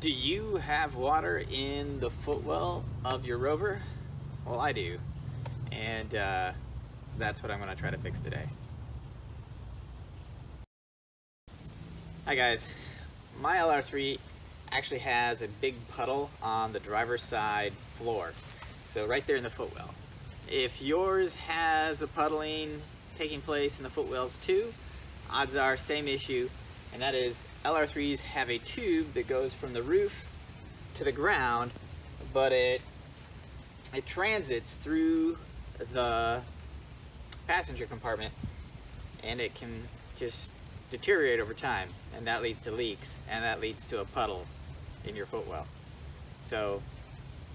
Do you have water in the footwell of your Rover? Well, I do, and that's what I'm going to try to fix today. Hi guys, my LR3 actually has a big puddle on the driver's side floor, so right there in the footwell. If yours has a puddling taking place in the footwells too, odds are same issue, and that is LR3s have a tube that goes from the roof to the ground, but it transits through the passenger compartment, and it can just deteriorate over time, and that leads to leaks, and that leads to a puddle in your footwell. So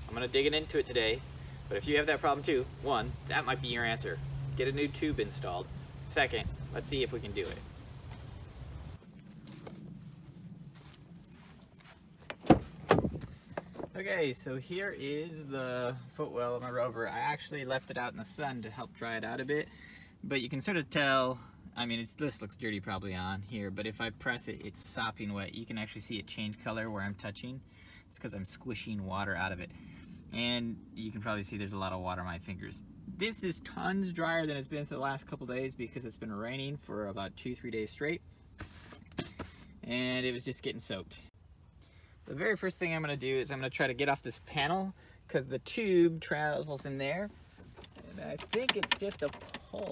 I'm going to dig into it today, but if you have that problem too, one, that might be your answer. Get a new tube installed. Second, let's see if we can do it. Okay, so here is the footwell of my Rover. I actually left it out in the sun to help dry it out a bit, but you can sort of tell, I mean, this looks dirty probably on here, but if I press it, it's sopping wet. You can actually see it change color where I'm touching. It's because I'm squishing water out of it. And you can probably see there's a lot of water on my fingers. This is tons drier than it's been for the last couple days because it's been raining for about 2-3 days straight. And it was just getting soaked. The very first thing I'm going to do is I'm going to try to get off this panel because the tube travels in there. And I think it's just a pull.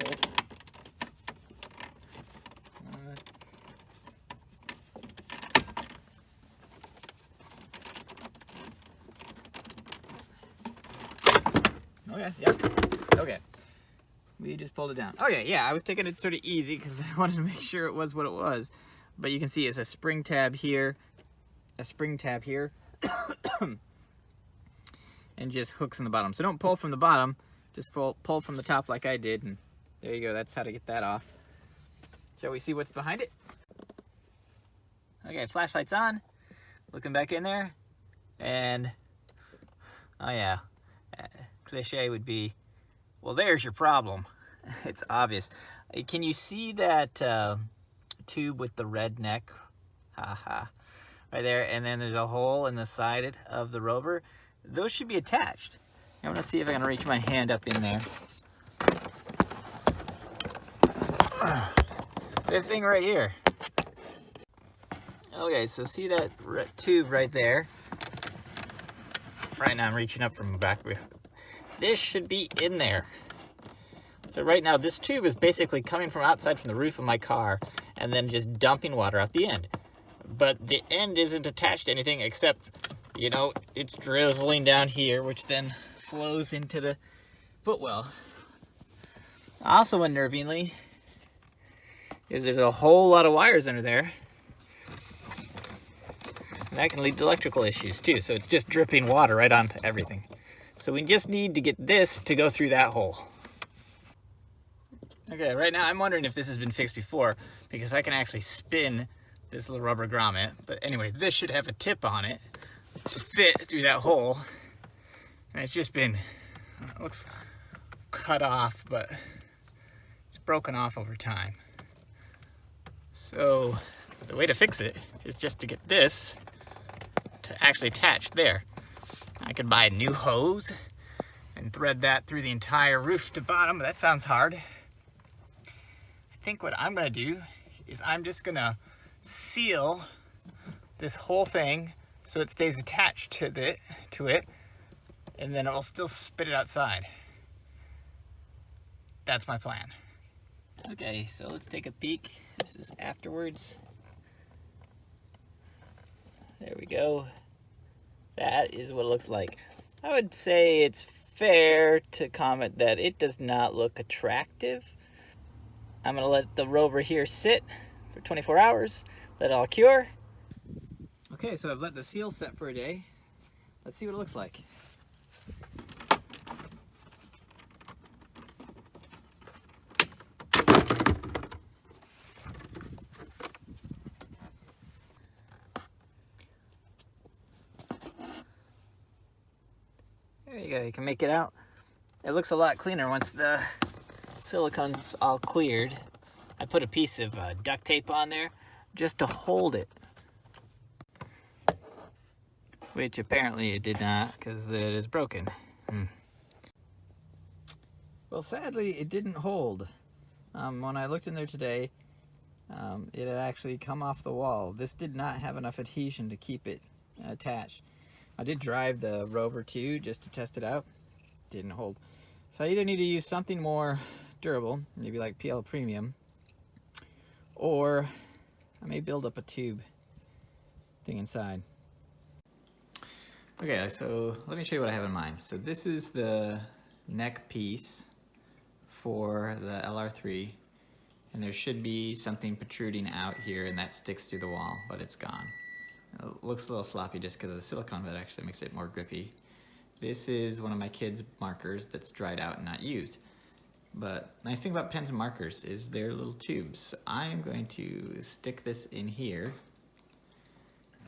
Okay, yeah, okay. We just pulled it down. Okay, yeah, I was taking it sort of easy because I wanted to make sure it was what it was. But you can see it's a spring tab here, a spring tab here, and just hooks in the bottom. So don't pull from the bottom, just pull from the top like I did, and there you go, that's how to get that off. Shall we see what's behind it? Okay, flashlight's on, looking back in there, and oh yeah, cliche would be, well, there's your problem. It's obvious. Can you see that tube with the red neck? Haha. Right there, and then there's a hole in the side of the Rover. Those should be attached. I'm gonna see if I can reach my hand up in there. This thing right here. Okay, so see that tube right there? Right now I'm reaching up from the back. This should be in there. So right now this tube is basically coming from outside from the roof of my car and then just dumping water out the end. But the end isn't attached to anything except, you know, it's drizzling down here, which then flows into the footwell. Also unnervingly is there's a whole lot of wires under there. And that can lead to electrical issues too. So it's just dripping water right onto everything. So we just need to get this to go through that hole. Okay, right now I'm wondering if this has been fixed before because I can actually spin this little rubber grommet. But anyway, this should have a tip on it to fit through that hole. And it's just been, it looks cut off, but it's broken off over time. So the way to fix it is just to get this to actually attach there. I could buy a new hose and thread that through the entire roof to bottom, but that sounds hard. I think what I'm gonna do is I'm just gonna seal this whole thing so it stays attached to it, and then it'll still spit it outside. That's my plan. Okay, so let's take a peek. This is afterwards. There we go. That is what it looks like. I would say it's fair to comment that it does not look attractive. I'm gonna let the Rover here sit for 24 hours, let it all cure. Okay, so I've let the seal set for a day. Let's see what it looks like. There you go, you can make it out. It looks a lot cleaner once the silicone's all cleared. I put a piece of duct tape on there just to hold it. which apparently it did not because it is broken. Well, sadly, it didn't hold. When I looked in there today, it had actually come off the wall. This did not have enough adhesion to keep it attached. I did drive the Rover 2 just to test it out. Didn't hold. So I either need to use something more durable, maybe like PL Premium, or I may build up a tube thing inside. Okay, so let me show you what I have in mind. So this is the neck piece for the LR3, and there should be something protruding out here, and that sticks through the wall, but it's gone. It looks a little sloppy just because of the silicone, but actually makes it more grippy. This is one of my kids' markers that's dried out and not used. But nice thing about pens and markers is they're little tubes. I am going to stick this in here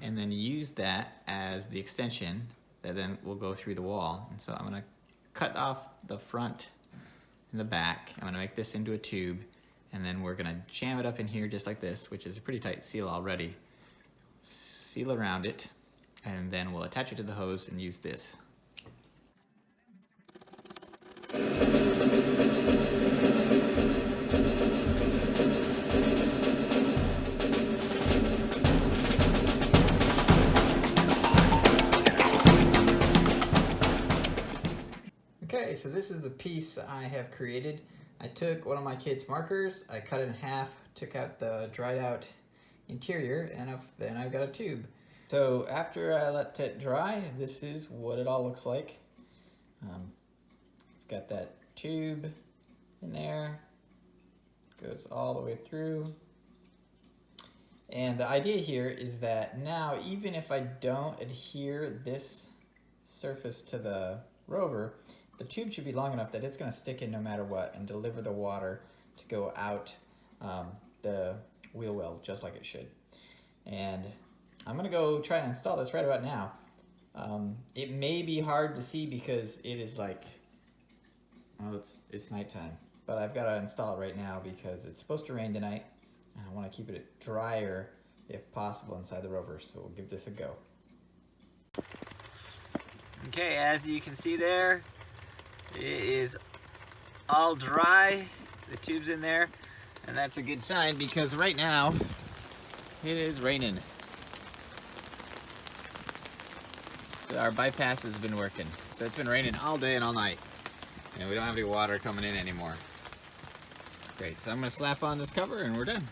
and then use that as the extension that then will go through the wall. And so I'm gonna cut off the front and the back. I'm gonna make this into a tube, and then we're gonna jam it up in here just like this, which is a pretty tight seal already. Seal around it, and then we'll attach it to the hose and use this. Okay, so this is the piece I have created. I took one of my kids' markers, I cut it in half, took out the dried out interior, and then I've got a tube. So after I let it dry, this is what it all looks like. Got that tube in there, goes all the way through. And the idea here is that now, even if I don't adhere this surface to the Rover, the tube should be long enough that it's going to stick in no matter what and deliver the water to go out the wheel well just like it should. And I'm going to go try and install this right about now. It may be hard to see because it is like, well, it's nighttime, but I've got to install it right now because it's supposed to rain tonight, and I want to keep it drier if possible inside the Rover, so we'll give this a go. Okay, as you can see there, it is all dry, the tube's in there, and that's a good sign because right now it is raining. So our bypass has been working. So it's been raining all day and all night, and we don't have any water coming in anymore. Great, so I'm gonna slap on this cover and we're done.